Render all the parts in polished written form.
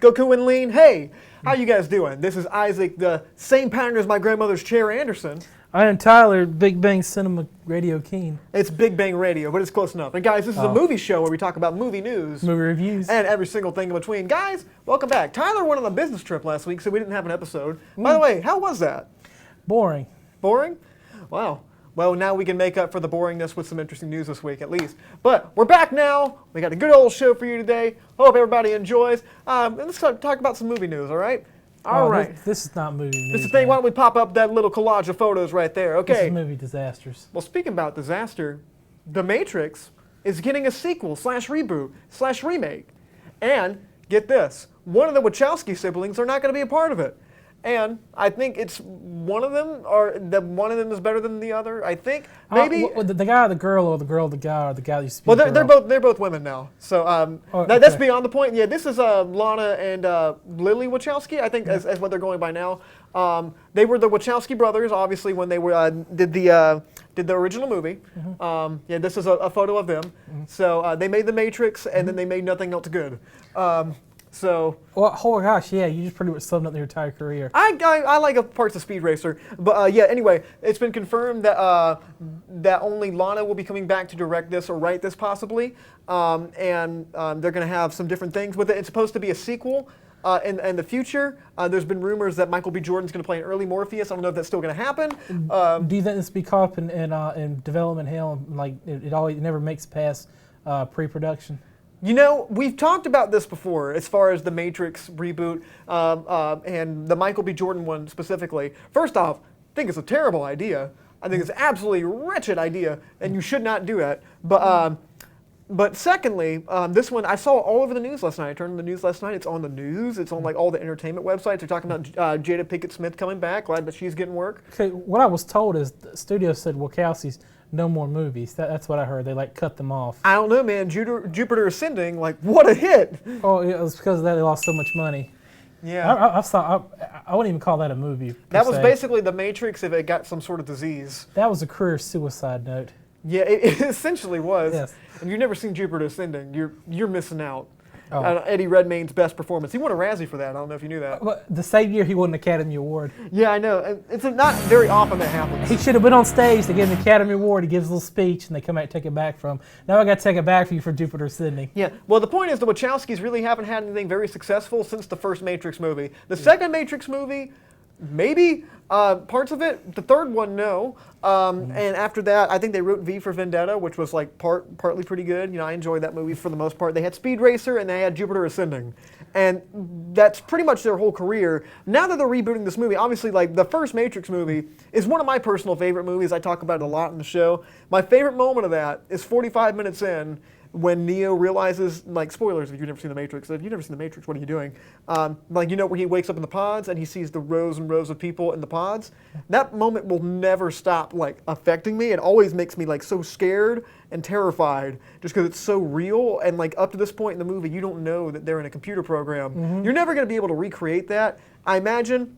Goku and Lean. Hey, how you guys doing? This is Isaac, the same pattern as my grandmother's chair, Anderson. I am Tyler, Big Bang Cinema Radio Keen. It's Big Bang Radio, but it's close enough. And guys, this is a movie show where we talk about movie news. Movie reviews. And every single thing in between. Guys, welcome back. Tyler went on a business trip last week, so we didn't have an episode. By the way, how was that? Boring. Boring? Wow. Well, now we can make up for the boringness with some interesting news this week, at least. But we're back now. We got a good old show for you today. Hope everybody enjoys. Let's talk about some movie news, all right? All right. This is not movie news. This is the thing. Why don't we pop up that little collage of photos right there? Okay. This is movie disasters. Well, speaking about disaster, The Matrix is getting a sequel / reboot / remake. And get this, one of the Wachowski siblings are not going to be a part of it. And I think it's one of them, or that one of them is better than the other. I think maybe the guy or the girl, or the girl the guy, or the guy that used to be well, they're both women now. So that's beyond the point. Yeah, this is Lana and Lily Wachowski. I think as what they're going by now. They were the Wachowski brothers, obviously, when they were did the original movie. Yeah, this is a photo of them. So they made The Matrix, and then they made nothing else good. So. Well, oh my gosh, yeah, you just pretty much summed up their entire career. I like parts of Speed Racer, but yeah. Anyway, it's been confirmed that that only Lana will be coming back to direct this or write this possibly, and they're going to have some different things with it. It's supposed to be a sequel. In the future, there's been rumors that Michael B. Jordan's going to play an early Morpheus. I don't know if that's still going to happen. Do you think this will be caught up in development hell? Like it never makes past pre-production. You know, we've talked about this before as far as the Matrix reboot and the Michael B. Jordan one specifically. First off, I think it's a terrible idea. I think it's an absolutely wretched idea, and you should not do it. But secondly, this one, I saw all over the news last night. I turned on the news last night. It's on the news. It's on like all the entertainment websites. They're talking about Jada Pinkett Smith coming back. Glad that she's getting work. Okay, what I was told is the studio said Wachowski's no more movies. That's what I heard. They cut them off. I don't know, man. Jupiter Ascending, like what a hit. Oh, it was because of that they lost so much money. Yeah. I wouldn't even call that a movie. That was basically The Matrix if it got some sort of disease. That was a career suicide note. Yeah, it essentially was. Yes. And you've never seen Jupiter Ascending. You're missing out. Oh. Eddie Redmayne's best performance. He won a Razzie for that. I don't know if you knew that. Well, the same year he won an Academy Award. Yeah, I know. It's not very often that happens. He should have been on stage to get an Academy Award. He gives a little speech, and they come out and take it back from him. Now I got to take it back for you for Jupiter Ascending. Yeah. Well, the point is the Wachowskis really haven't had anything very successful since the first Matrix movie. The second Matrix movie, maybe parts of it. The third one, no. And after that, I think they wrote V for Vendetta, which was like partly pretty good. You know, I enjoyed that movie for the most part. They had Speed Racer and they had Jupiter Ascending, and that's pretty much their whole career. Now that they're rebooting this movie, obviously, like the first Matrix movie is one of my personal favorite movies. I talk about it a lot in the show. My favorite moment of that is 45 minutes in, when Neo realizes, like, spoilers if you've never seen The Matrix, if you've never seen The Matrix, what are you doing? Like, you know, where he wakes up in the pods and he sees the rows and rows of people in the pods? That moment will never stop, like, affecting me. It always makes me, like, so scared and terrified just because it's so real. And, like, up to this point in the movie, you don't know that they're in a computer program. You're never going to be able to recreate that. I imagine,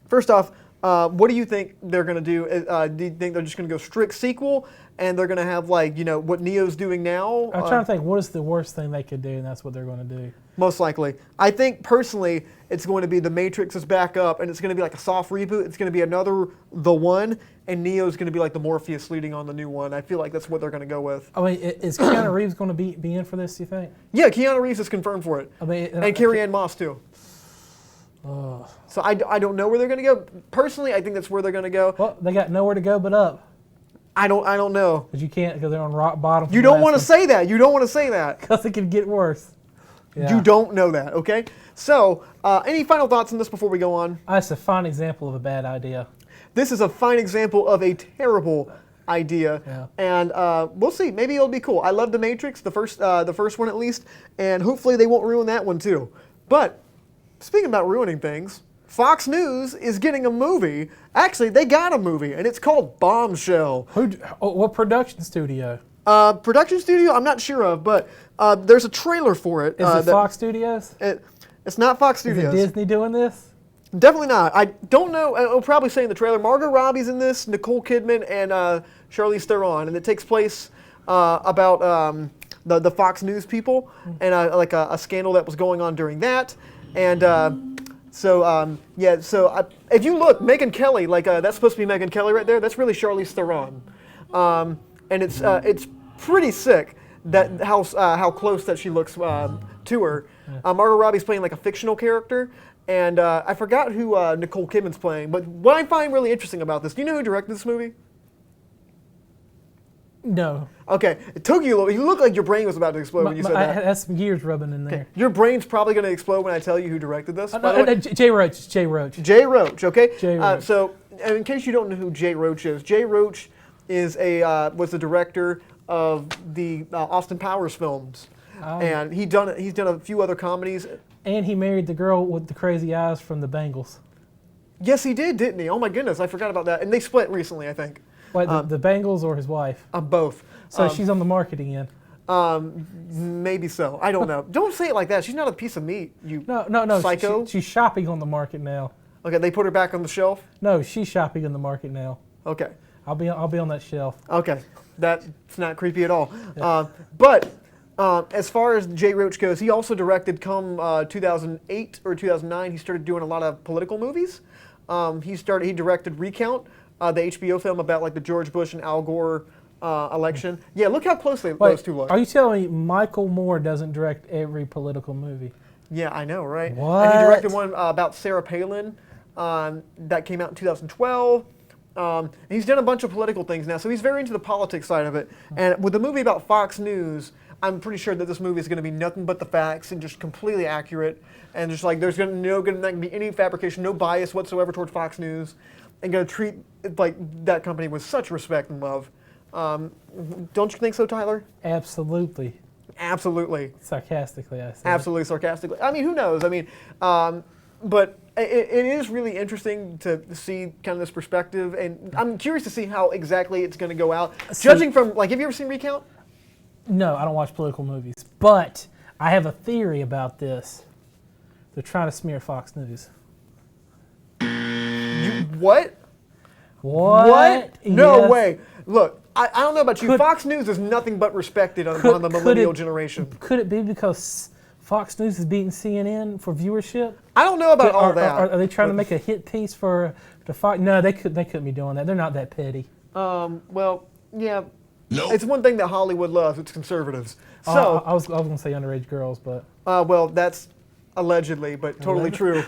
first off, what do you think they're going to do? Do you think they're just going to go strict sequel? And they're going to have, like, you know, what Neo's doing now? I'm trying to think, what is the worst thing they could do, and that's what they're going to do. Most likely. I think, personally, it's going to be The Matrix is back up, and it's going to be like a soft reboot. It's going to be another The One, and Neo's going to be like the Morpheus leading on the new one. I feel like that's what they're going to go with. I mean, is Keanu Reeves going to be in for this, do you think? Yeah, Keanu Reeves is confirmed for it. I mean, and Carrie-Anne Moss, too. So I don't know where they're going to go. Personally, I think that's where they're going to go. Well, they got nowhere to go but up. I don't know. Because you can't, because they're on rock bottom. You don't want to say that. You don't want to say that. Because it could get worse. Yeah. You don't know that, okay? So, any final thoughts on this before we go on? That's a fine example of a bad idea. This is a fine example of a terrible idea, and we'll see. Maybe it'll be cool. I love The Matrix, the first one at least, and hopefully they won't ruin that one too. But speaking about ruining things, Fox News is getting a movie. Actually, they got a movie, and it's called Bombshell. What production studio? Production studio, I'm not sure of, but there's a trailer for it. Is it Fox Studios? It's not Fox Studios. Is it Disney doing this? Definitely not. I don't know. I'll probably say in the trailer, Margot Robbie's in this, Nicole Kidman, and Charlize Theron, and it takes place about the Fox News people and like a scandal that was going on during that. And if you look, Megyn Kelly, that's supposed to be Megyn Kelly right there. That's really Charlize Theron, and it's pretty sick that how close that she looks to her. Margot Robbie's playing like a fictional character, and I forgot who Nicole Kidman's playing. But what I find really interesting about this, do you know who directed this movie? No. Okay, it took you a little. You looked like your brain was about to explode when you said that. That's some gears rubbing in there. Okay. Your brain's probably going to explode when I tell you who directed this. By the way. Jay Roach. Jay Roach. Jay Roach. Okay. Jay Roach. So, in case you don't know who Jay Roach is, Jay Roach is was the director of the Austin Powers films, and he's done a few other comedies. And he married the girl with the crazy eyes from the Bengals. Yes, he did, didn't he? Oh my goodness, I forgot about that. And they split recently, I think. Wait, the Bengals or his wife? Both. So she's on the market again. Maybe so. I don't know. Don't say it like that. She's not a piece of meat, you No. psycho. She's shopping on the market now. Okay, they put her back on the shelf? No, she's shopping on the market now. Okay. I'll be on that shelf. Okay. That's not creepy at all. Yeah. But as far as Jay Roach goes, he also directed 2008 or 2009, he started doing a lot of political movies. He directed Recount, the HBO film about like the George Bush and Al Gore election. Yeah, look how closely those two look. Are you telling me Michael Moore doesn't direct every political movie? Yeah, I know, right? What? And he directed one about Sarah Palin that came out in 2012. And he's done a bunch of political things now, so he's very into the politics side of it. And with the movie about Fox News, I'm pretty sure that this movie is going to be nothing but the facts and just completely accurate. And just like there's going to be any fabrication, no bias whatsoever toward Fox News, and going to treat like that company with such respect and love. Don't you think so, Tyler? Absolutely. Absolutely. Sarcastically, I say. Absolutely sarcastically. I mean, who knows? I mean, but it is really interesting to see kind of this perspective, and I'm curious to see how exactly it's going to go out. Judging from, like, have you ever seen Recount? No, I don't watch political movies, but I have a theory about this. They're trying to smear Fox News. What? What? No Yes. way. Look, I don't know about you. Fox News is nothing but respected on the millennial generation. Could it be because Fox News is beating CNN for viewership? I don't know about all that. Are they trying to make a hit piece for the Fox? No, they couldn't be doing that. They're not that petty. Well, yeah. No. It's one thing that Hollywood loves. It's conservatives. So I was going to say underage girls, but well, that's allegedly, but totally true.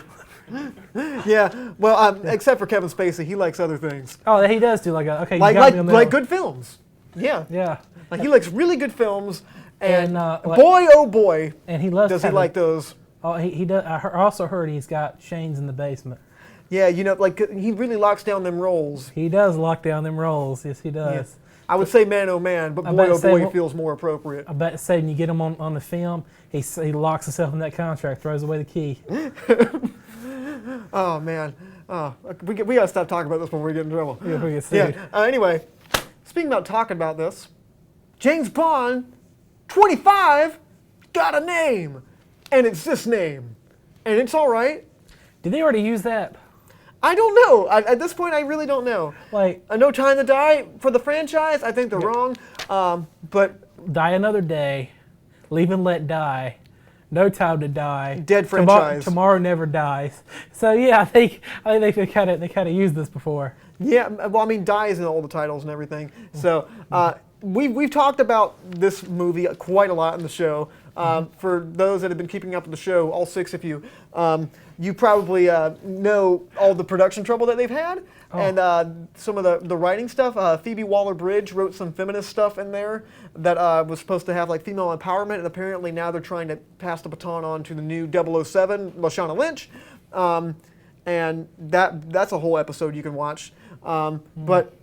Yeah. Well, except for Kevin Spacey, he likes other things. oh, he does do like a okay. You got me on that Like one. good films. Yeah. Yeah. Like he likes really good films, and like- boy, oh boy, And he loves. does he having- like those. Oh, he does. I also heard he's got chains in the basement. Yeah, you know, like he really locks down them roles. He does lock down them rolls. Yes, he does. Yeah. I would say man, oh man, but I boy, bet oh say boy what- feels more appropriate. I bet say when you get him on the film, he locks himself in that contract, throws away the key. Oh man, we gotta stop talking about this before we get in trouble. Yeah, we get sued. Yeah. Anyway, speaking about talking about this, James Bond, 25, got a name, and it's this name, and it's all right. Did they already use that? I don't know. At this point, I really don't know. Like, No Time to Die for the franchise. I think they're wrong, but Die Another Day, Leave and Let Die, No Time to Die, Dead franchise. Tomorrow Never Dies. So yeah, I think they kind of used this before. yeah. Well, I mean, Die is in all the titles and everything. So we've talked about this movie quite a lot in the show. For those that have been keeping up with the show, all 6 of you, you probably know all the production trouble that they've had, and some of the writing stuff. Phoebe Waller-Bridge wrote some feminist stuff in there that was supposed to have like female empowerment, and apparently now they're trying to pass the baton on to the new 007, Lashana Lynch, and that's a whole episode you can watch. But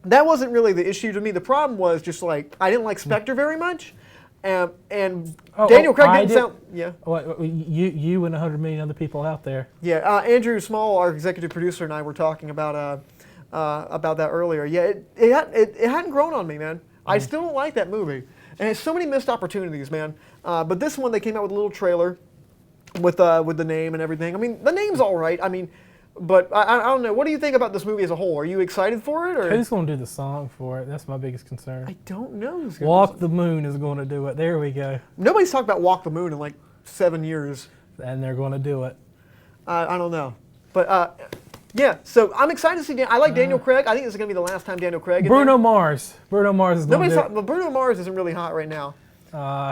that wasn't really the issue to me. The problem was just like I didn't like Spectre very much. And Daniel Craig didn't sound. Yeah. You and 100 million other people out there. Yeah. Andrew Small, our executive producer, and I were talking about that earlier. Yeah. It hadn't grown on me, man. I still don't like that movie, and it's so many missed opportunities, man. But this one, they came out with a little trailer with the name and everything. I mean, the name's all right. I mean, but I don't know. What do you think about this movie as a whole? Are you excited for it, or? Who's going to do the song for it? That's my biggest concern. I don't know. Who's gonna Walk the Moon is going to do it. There we go. Nobody's talked about Walk the Moon in like 7 years. and they're going to do it. I don't know. But, yeah, so I'm excited to see I like Daniel Craig. I think this is going to be the last time Daniel Craig is Bruno Mars. Bruno Mars is going to do it. But Bruno Mars isn't really hot right now.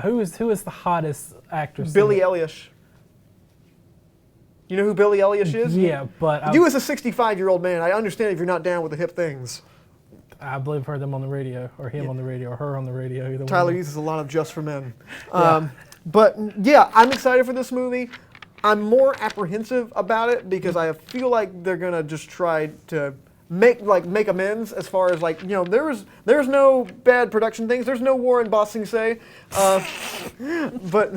Who is the hottest actress? Billie Eilish. You know who Billie Eilish is? Yeah, but... You as a 65-year-old man, I understand if you're not down with the hip things. I believe I've heard them on the radio, or him on the radio, or her on the radio. Either Tyler one. uses a lot of Just for Men. Yeah. But yeah, I'm excited for this movie. I'm more apprehensive about it because I feel like they're gonna just try to make amends as far as there's no bad production things. There's no war in Bossing Say. But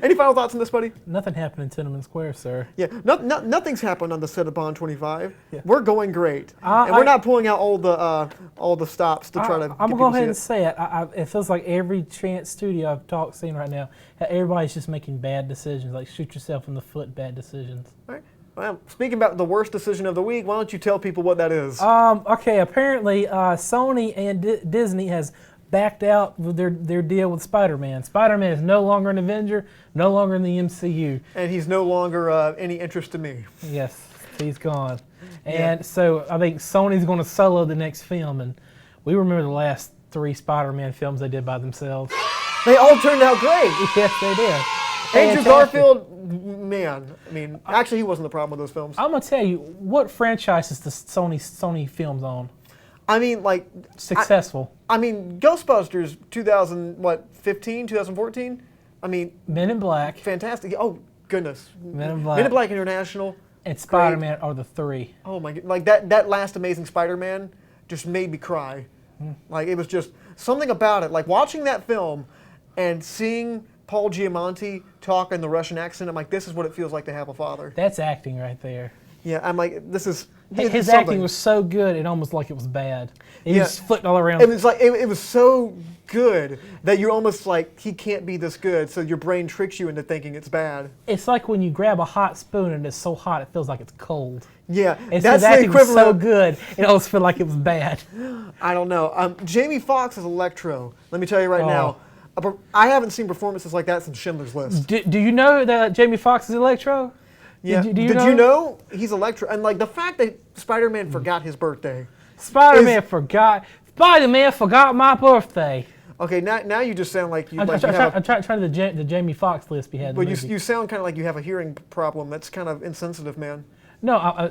any final thoughts on this, buddy? Nothing happened in Tiananmen Square, sir. Yeah, nothing's happened on the set of Bond 25. Yeah. We're going great, and we're not pulling out all the stops to try to. I'm gonna go ahead and say it. It feels like every chance studio I've seen right now, everybody's just making bad decisions, like shoot yourself in the foot, bad decisions. All right. Well, speaking about the worst decision of the week, why don't you tell people what that is? Okay, apparently Sony and Disney has backed out with their deal with Spider-Man. Spider-Man is no longer an Avenger, no longer in the MCU. And he's no longer any interest to me. Yes, he's gone. And so I think Sony's going to solo the next film, and we remember the last 3 Spider-Man films they did by themselves. They all turned out great. Yes, they did. Andrew Garfield, man, I mean, actually he wasn't the problem with those films. I'm going to tell you, what franchises does Sony films on? I mean, like... Successful. I mean, Ghostbusters 2015, 2014? I mean... Men in Black. Fantastic. Oh, goodness. Men in Black. Men in Black International. And Spider-Man are the 3. Oh my God. Like that last Amazing Spider-Man just made me cry. Like it was just something about it. Like watching that film and seeing Paul Giamatti talk in the Russian accent, I'm like, this is what it feels like to have a father. That's acting right there. Yeah, I'm like, this is... His acting was so good, it almost like it was bad. He was flipping all around. It was like it was so good that you're almost like, he can't be this good, so your brain tricks you into thinking it's bad. It's like when you grab a hot spoon and it's so hot it feels like it's cold. Yeah, and that's so the equivalent. Was so good, it almost felt like it was bad. I don't know. Jamie Foxx as Electro. Let me tell you right now. I haven't seen performances like that since Schindler's List. Do you know that Jamie Foxx is Electro? Yeah. Did you know he's Electro? And like the fact that Spider-Man forgot his birthday. Spider-Man forgot my birthday. Okay, now you just sound like you. I'm trying the Jamie Foxx list we had. But you sound kind of like you have a hearing problem. That's kind of insensitive, man. No,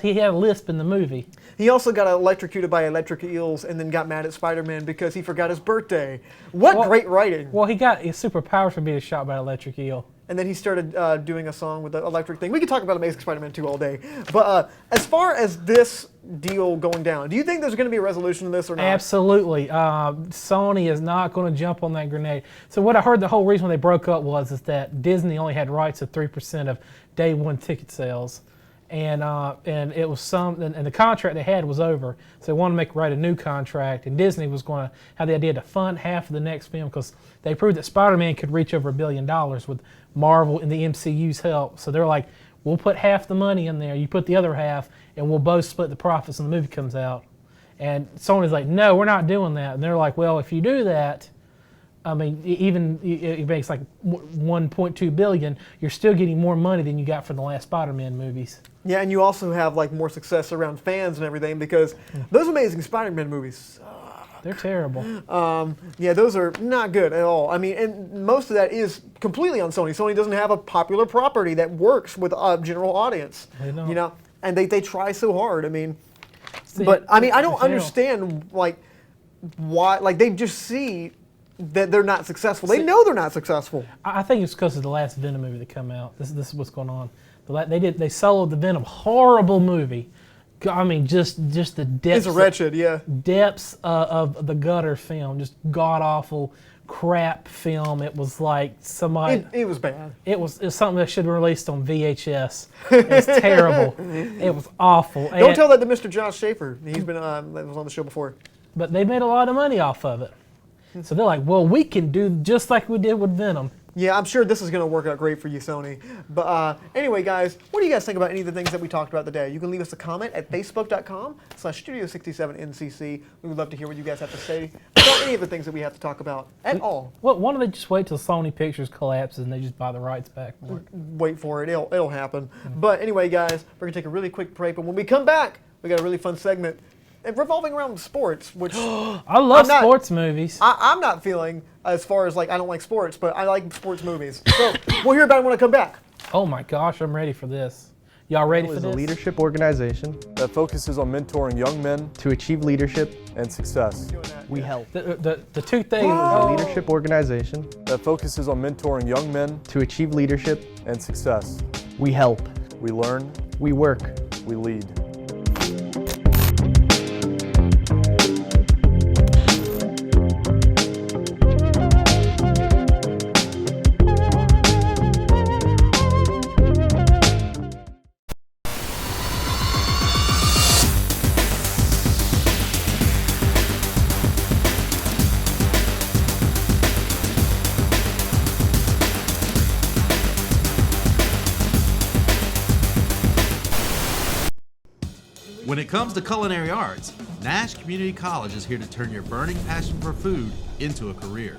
he had a lisp in the movie. He also got electrocuted by electric eels and then got mad at Spider-Man because he forgot his birthday. What great writing. Well, he got his superpowers for being shot by an electric eel. And then he started doing a song with the electric thing. We could talk about Amazing Spider-Man 2 all day. But as far as this deal going down, do you think there's going to be a resolution to this or not? Absolutely. Sony is not going to jump on that grenade. So what I heard the whole reason they broke up is that Disney only had rights to 3% of day one ticket sales. And it was and the contract they had was over, so they wanted to write a new contract. And Disney was going to have the idea to fund half of the next film because they proved that Spider-Man could reach over $1 billion with Marvel and the MCU's help. So they're like, we'll put half the money in there, you put the other half, and we'll both split the profits when the movie comes out. And Sony's like, no, we're not doing that. And they're like, well, if you do that, I mean, even it makes like $1.2 billion, you're still getting more money than you got from the last Spider-Man movies. Yeah, and you also have like more success around fans and everything because those Amazing Spider-Man movies suck. They're terrible. Yeah, those are not good at all. I mean, and most of that is completely on Sony. Sony doesn't have a popular property that works with a general audience. They don't. You know, and they try so hard. I mean, but I mean, I don't understand like why. Like they just see that they're not successful. They know they're not successful. I think it's because of the last Venom movie that came out. This is what's going on. They soloed the Venom, horrible movie. I mean, just the depths. It's wretched, yeah. Depths of the gutter film, just god awful crap film. It was like somebody. It was bad. It was something that should have been released on VHS. It was terrible. It was awful. Don't tell that to Mr. Josh Schaefer. He's been that was on the show before. But they made a lot of money off of it. So they're like, well, we can do just like we did with Venom. Yeah, I'm sure this is going to work out great for you, Sony. But anyway, guys, what do you guys think about any of the things that we talked about today? You can leave us a comment at facebook.com/studio67ncc. We would love to hear what you guys have to say about any of the things that we have to talk about at all. Well, why don't they just wait till Sony Pictures collapses and they just buy the rights back? Wait for it. It'll happen. But anyway, guys, we're going to take a really quick break. But when we come back, we got a really fun segment revolving around sports, which I love sports movies. I'm not feeling as far as like I don't like sports, but I like sports movies. So we'll hear about it when I come back. Oh my gosh, I'm ready for this. Y'all ready for is this? a leadership organization that focuses on mentoring young men to achieve leadership. and success. We help. The two things. A leadership organization That focuses on mentoring young men to achieve leadership. and success. We help. We learn, We work. we lead. When it comes to culinary arts, Nash Community College is here to turn your burning passion for food into a career.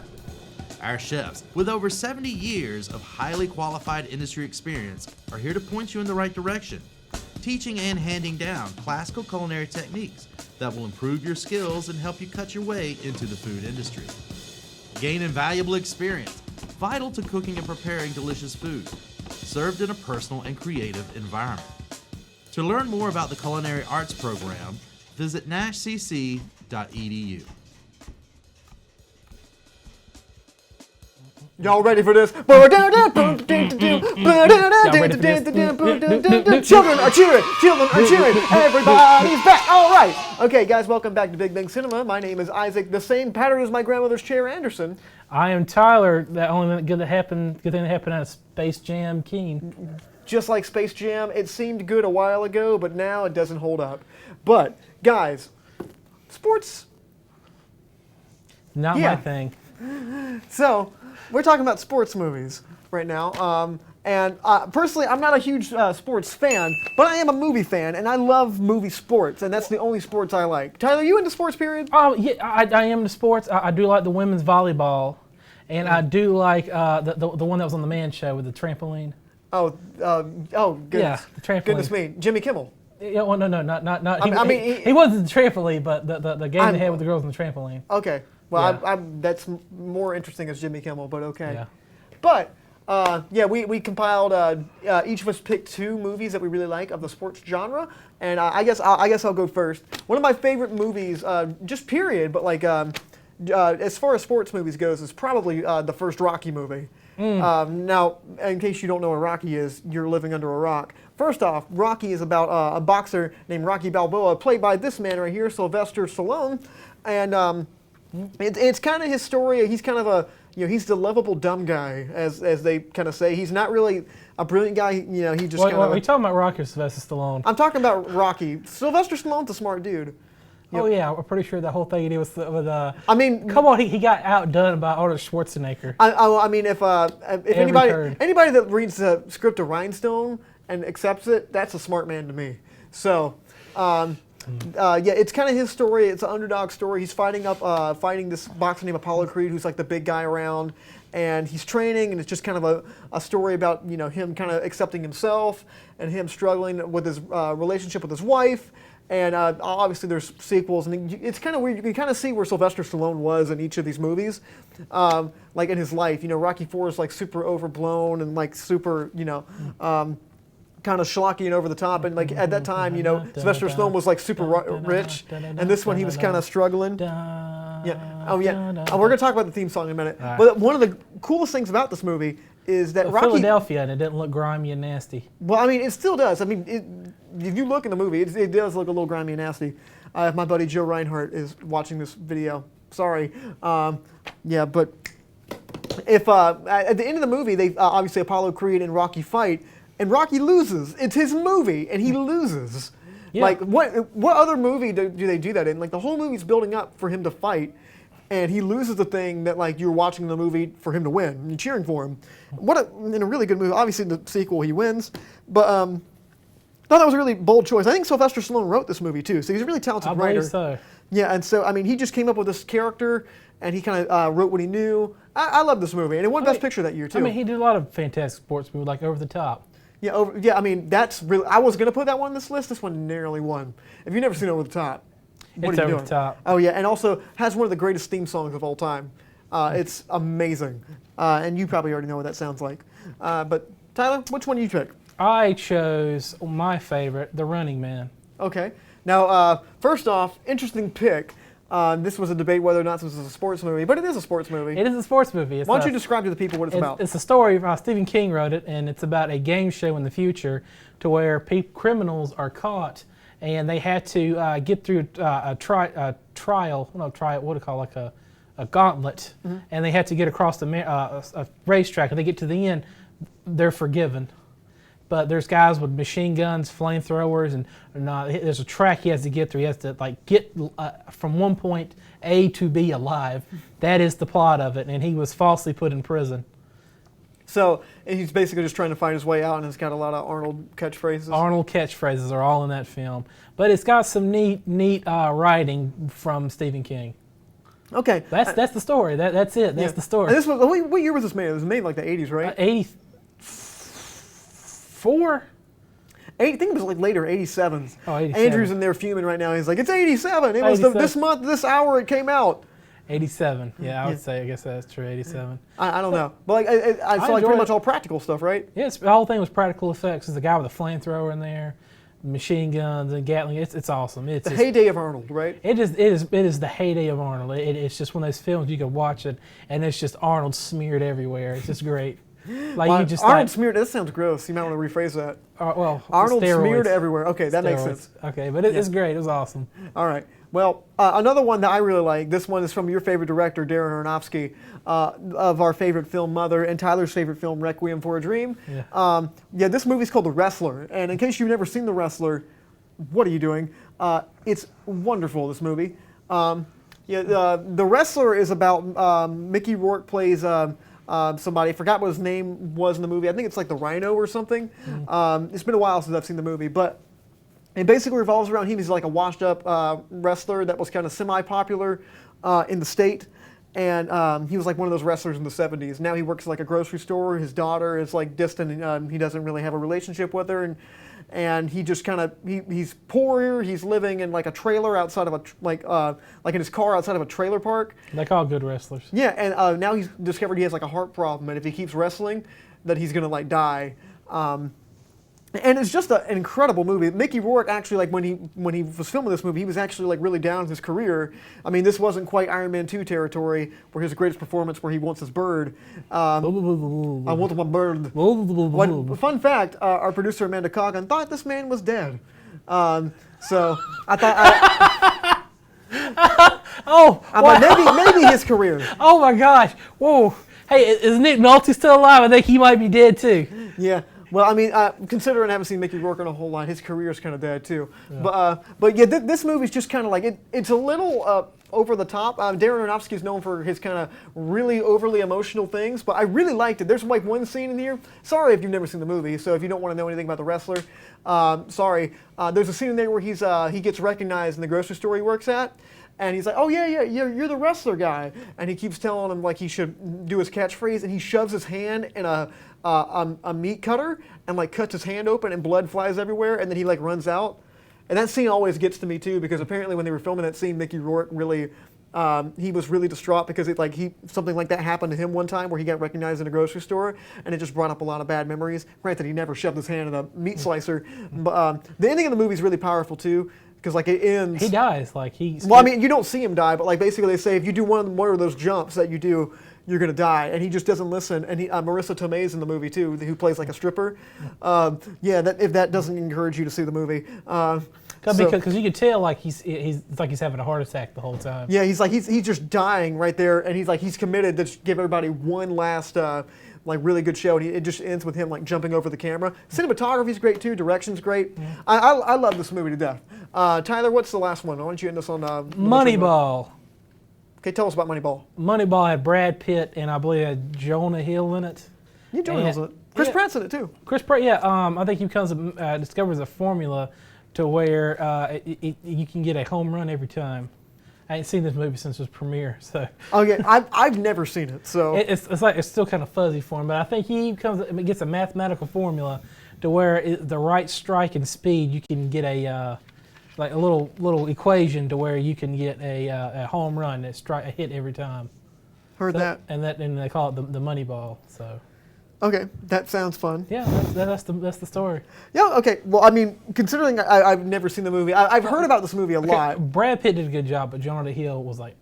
Our chefs, with over 70 years of highly qualified industry experience, are here to point you in the right direction, teaching and handing down classical culinary techniques that will improve your skills and help you cut your way into the food industry. Gain invaluable experience, vital to cooking and preparing delicious food, served in a personal and creative environment. To learn more about the Culinary Arts program, visit nashcc.edu. Y'all ready for this? Children are cheering. Children are cheering. Everybody's back. All right. Okay, guys, welcome back to Big Bang Cinema. My name is Isaac, the same pattern as my grandmother's chair, Anderson. I am Tyler. That only good thing that happened out of Space Jam Keen. Just like Space Jam, it seemed good a while ago, but now it doesn't hold up. But, guys, sports. Not Yeah. my thing. So, we're talking about sports movies right now. And personally, I'm not a huge sports fan, but I am a movie fan, and I love movie sports, and that's the only sports I like. Tyler, you into sports, period? Yeah, I am into sports. I do like the women's volleyball, and I do like the one that was on the Man Show with the trampoline. Oh, goodness. Yeah, the trampoline. Goodness me. Jimmy Kimmel. Yeah, well, no, not. I mean, he wasn't the trampoline, but the game they had with the girls on the trampoline. Okay. Well, Yeah. that's more interesting as Jimmy Kimmel, but okay. Yeah. But, we compiled, each of us picked 2 movies that we really like of the sports genre, and I guess I'll go first. One of my favorite movies, just period, but like, as far as sports movies goes, is probably the first Rocky movie. Now, in case you don't know what Rocky is, you're living under a rock. First off, Rocky is about a boxer named Rocky Balboa, played by this man right here, Sylvester Stallone, and it's kind of his story. He's kind of he's the lovable dumb guy, as they kind of say. He's not really a brilliant guy. He just Wait, kind of. are you talking about Rocky or Sylvester Stallone? I'm talking about Rocky. Sylvester Stallone's a smart dude. Oh yeah, I'm pretty sure the whole thing he did with I mean, come on, he got outdone by Arnold Schwarzenegger. I mean, if anybody turn. that reads the script of Rhinestone and accepts it, that's a smart man to me. So, it's kind of his story. It's an underdog story. He's fighting this boxer named Apollo Creed, who's like the big guy around, and he's training, and it's just kind of a story about him kind of accepting himself and him struggling with his relationship with his wife. And obviously there's sequels, and it's kind of weird. You can kind of see where Sylvester Stallone was in each of these movies, like in his life. Rocky IV is like super overblown and like super, kind of schlocky and over the top. And like at that time, Sylvester Stallone was like super rich, and this one he was kind of struggling. Yeah. Oh yeah. We're gonna talk about the theme song in a minute. Right. But one of the coolest things about this movie is that Rocky. Philadelphia, and it didn't look grimy and nasty. Well, I mean, it still does. I mean, if you look in the movie, it does look a little grimy and nasty. If my buddy Joe Reinhardt is watching this video, sorry. But if at the end of the movie, they obviously Apollo Creed and Rocky fight, and Rocky loses. It's his movie, and he loses. Yeah. Like what other movie do they do that in? Like the whole movie's building up for him to fight, and he loses the thing that like you're watching the movie for him to win, and you're cheering for him. In a really good movie. Obviously, in the sequel he wins, but I thought that was a really bold choice. I think Sylvester Stallone wrote this movie too, so he's a really talented I writer. believe so. Yeah, and so I mean, he just came up with this character, and he kind of wrote what he knew. I love this movie, and it won Best Picture that year too. I mean, he did a lot of fantastic sports movies, like Over the Top. Yeah, I mean, that's really. I was gonna put that one on this list. This one narrowly won. If you've never seen Over the Top, what It's are you Over doing? the Top. Oh yeah, and also has one of the greatest theme songs of all time. It's amazing, and you probably already know what that sounds like. But Tyler, which one do you pick? I chose my favorite, The Running Man. Okay. Now, first off, interesting pick. This was a debate whether or not this was a sports movie, but it is a sports movie. It is a sports movie. Why don't you describe to the people what it's about? It's a story. Stephen King wrote it, and it's about a game show in the future to where criminals are caught, and they had to get through a trial. What do you call it? Like a gauntlet, and they had to get across a racetrack. And they get to the end, they're forgiven. But there's guys with machine guns, flamethrowers, and there's a track he has to get through. He has to get from one point A to B alive. That is the plot of it, and he was falsely put in prison. So he's basically just trying to find his way out, and it's got a lot of Arnold catchphrases. Arnold catchphrases are all in that film, but it's got some neat writing from Stephen King. Okay. That's the story. That's it. That's the story. And this was what year was this made? It was made in like the 80s, right? 84. I think it was like later, 87. Oh, 87. Andrew's in there fuming right now. He's like, it's 87. It was 87. this month, this hour it came out. 87. Yeah, I would say. I guess that's true. 87. I don't know. But like, so like enjoyed pretty it. much all practical stuff, right? Yes, the whole thing was practical effects. There's a guy with a flamethrower in there, machine guns and Gatling. It's awesome. It's The just, heyday of Arnold, right? it is the heyday of Arnold. It's just one of those films you can watch it, and it's just Arnold smeared everywhere. It's just great. Like Well, you just Arnold smeared. That sounds gross. You might want to rephrase that. well, Arnold steroids. smeared everywhere. Okay, that makes Steroids. sense. Okay, but it's great. It was awesome. All right. Well, another one that I really like. This one is from your favorite director, Darren Aronofsky, of our favorite film, Mother, and Tyler's favorite film, Requiem for a Dream. Yeah. This movie's called The Wrestler. And in case you've never seen The Wrestler, what are you doing? It's wonderful, this movie. The Wrestler is about Mickey Rourke plays somebody. I forgot what his name was in the movie. I think it's like the Rhino or something. It's been a while since I've seen the movie, but it basically revolves around him. He's like a washed-up wrestler that was kind of semi-popular in the state, and he was like one of those wrestlers in the 70s. Now he works at like a grocery store. His daughter is like distant, and he doesn't really have a relationship with her, and he just kind of he's poor. He's living in like a trailer outside of a like in his car outside of a trailer park. Like all good wrestlers. Yeah, and now he's discovered he has like a heart problem, and if he keeps wrestling, that he's gonna like die. And it's just an incredible movie. Mickey Rourke actually, like when he was filming this movie, he was actually like really down in his career. I mean, this wasn't quite Iron Man 2 territory, where his greatest performance, where he wants his bird. I want my bird. Fun fact: our producer Amanda Coggin thought this man was dead. So I thought. I'm like, maybe his career. Oh my gosh! Whoa! Hey, is Nick Nolte still alive? I think he might be dead too. Yeah. Well, I mean, considering I haven't seen Mickey Rourke in a whole lot, his career's kind of dead too. Yeah. But yeah, this movie's just kind of like it's a little over the top. Darren Aronofsky is known for his kind of really overly emotional things, but I really liked it. There's like one scene in here. Sorry if you've never seen the movie, so if you don't want to know anything about The Wrestler, sorry. There's a scene in there where he gets recognized in the grocery store he works at. And he's like, oh, yeah, you're the wrestler guy. And he keeps telling him, like, he should do his catchphrase, and he shoves his hand in a meat cutter and, like, cuts his hand open, and blood flies everywhere, and then he, like, runs out. And that scene always gets to me, too, because apparently when they were filming that scene, Mickey Rourke really, he was really distraught because something like that happened to him one time where he got recognized in a grocery store, and it just brought up a lot of bad memories. Granted, he never shoved his hand in a meat slicer. But the ending of the movie is really powerful, too. Because like it ends. He dies. Like he's. Well, I mean, you don't see him die, but like basically they say if you do one of those jumps that you do, you're gonna die, and he just doesn't listen. And Marissa Tomei's in the movie too, who plays like a stripper. If that doesn't encourage you to see the movie. Because you can tell like he's like he's having a heart attack the whole time. Yeah, he's just dying right there, and he's committed to give everybody one last. Like really good show, and it just ends with him like jumping over the camera. Cinematography's great too, direction's great. Yeah. I love this movie to death. Tyler, what's the last one? Why don't you end us on Moneyball. Okay, tell us about Moneyball. Moneyball had Brad Pitt and I believe had Jonah Hill in it. You Jonah Hill's in it. Chris Pratt's in it too. Chris Pratt, yeah. I think he discovers a formula to where you can get a home run every time. I ain't seen this movie since its premiere, so. Okay, I've never seen it, so. It's like it's still kind of fuzzy for him, but I think he gets a mathematical formula to where the right strike and speed, you can get a like a little equation to where you can get a home run, a hit every time. Heard that. And they call it the money ball. So. Okay, that sounds fun. Yeah, that's the story. Yeah. Okay. Well, I mean, considering I've never seen the movie, I've heard about this movie a lot. Brad Pitt did a good job, but Jonah Hill was like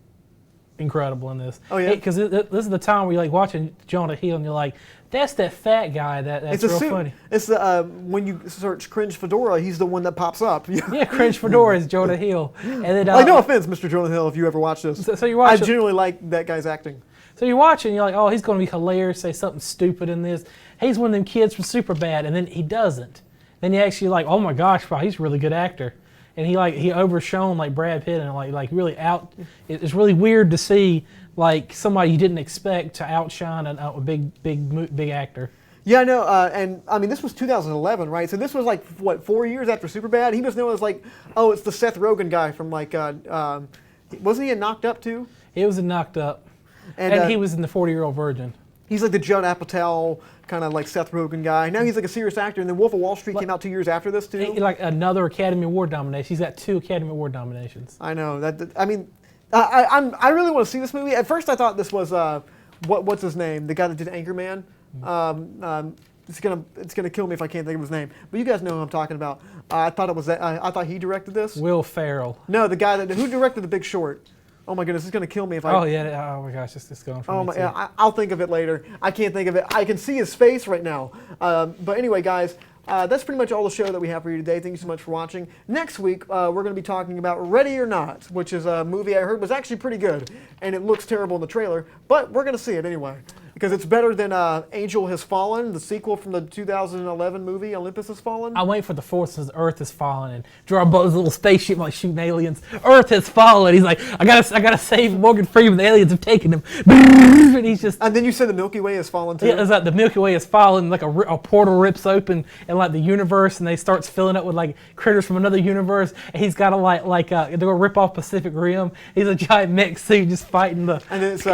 incredible in this. Oh yeah. Because this is the time where you're like watching Jonah Hill and you're like, that's that fat guy that's real funny. It's when you search Cringe Fedora, he's the one that pops up. Yeah, Cringe Fedora is Jonah Hill. And then, like, no offense, Mr. Jonah Hill, if you ever watch this. So you watch. I genuinely like that guy's acting. So you're watching, you're like, oh, he's going to be hilarious, say something stupid in this. He's one of them kids from Superbad, and then he doesn't. Then you actually like, oh my gosh, wow, he's a really good actor. And he overshone like Brad Pitt and like really out. It's really weird to see like somebody you didn't expect to outshine a big actor. Yeah, I know, and I mean, this was 2011, right? So this was like, what, 4 years after Superbad? He was known as like, oh, it's the Seth Rogen guy from like, wasn't he in Knocked Up too? He was in Knocked Up. And he was in The 40-Year-Old Virgin. He's like the Judd Apatow kind of like Seth Rogen guy. Now he's like a serious actor. And then Wolf of Wall Street came out 2 years after this too. Like another Academy Award nomination. He's got 2 Academy Award nominations. I know that. I mean, I really want to see this movie. At first, I thought this was what's his name? The guy that did Anchorman. It's gonna kill me if I can't think of his name. But you guys know who I'm talking about. I thought it was that. I thought he directed this. Will Ferrell. No, the guy who directed The Big Short. Oh my goodness, it's gonna kill me if I. Oh yeah! Oh my gosh, it's going for me. Oh my, yeah, I'll think of it later. I can't think of it. I can see his face right now. But anyway, guys, that's pretty much all the show that we have for you today. Thank you so much for watching. Next week, we're going to be talking about Ready or Not, which is a movie I heard was actually pretty good, and it looks terrible in the trailer, but we're going to see it anyway. Because it's better than Angel Has Fallen, the sequel from the 2011 movie Olympus Has Fallen. I wait for the forces. Earth has fallen, and draw a little spaceship like shooting aliens. Earth has fallen. He's like, I gotta save Morgan Freeman. The aliens have taken him. And he's just. And then you said the Milky Way has fallen too. Yeah, it's like the Milky Way has fallen. Like a portal rips open, and like the universe, and they starts filling up with like critters from another universe. And he's got to they're gonna rip off Pacific Rim. He's a giant mech suit just fighting the. And it's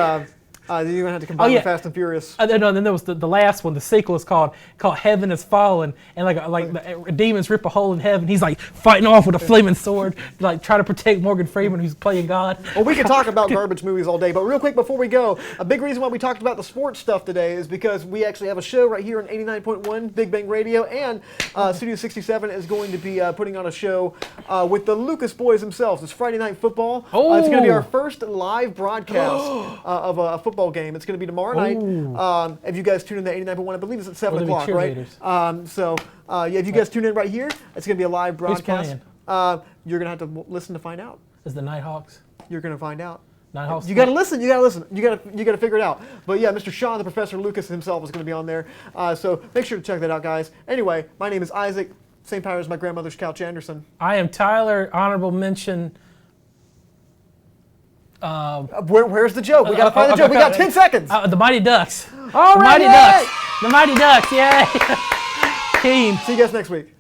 you're going to have to combine with Fast and Furious. No, then there was the last one. The sequel is called Heaven Has Fallen, and the demons rip a hole in heaven. He's like fighting off with a flaming sword, like trying to protect Morgan Freeman, who's playing God. Well, we can talk about garbage movies all day, but real quick before we go, a big reason why we talked about the sports stuff today is because we actually have a show right here on 89.1 Big Bang Radio, and Studio 67 is going to be putting on a show with the Lucas boys themselves. It's Friday Night Football. It's going to be our first live broadcast of a football game. It's going to be tomorrow night. If you guys tune in to 89.1, I believe it's at 7 o'clock, right? If you guys tune in right here, it's going to be a live broadcast. You're going to have to listen to find out. Is the Nighthawks? You're going to find out. Nighthawks. You got to listen. You got to listen. You got to figure it out. But yeah, Mr. Sean, the Professor Lucas himself, is going to be on there. So make sure to check that out, guys. Anyway, my name is Isaac. Same power as my grandmother's Couch Anderson. I am Tyler. Honorable mention. Where's the joke? We got to find the joke. We got 10 seconds. The Mighty Ducks. All right. The Mighty Ducks. Yay. Team. See you guys next week.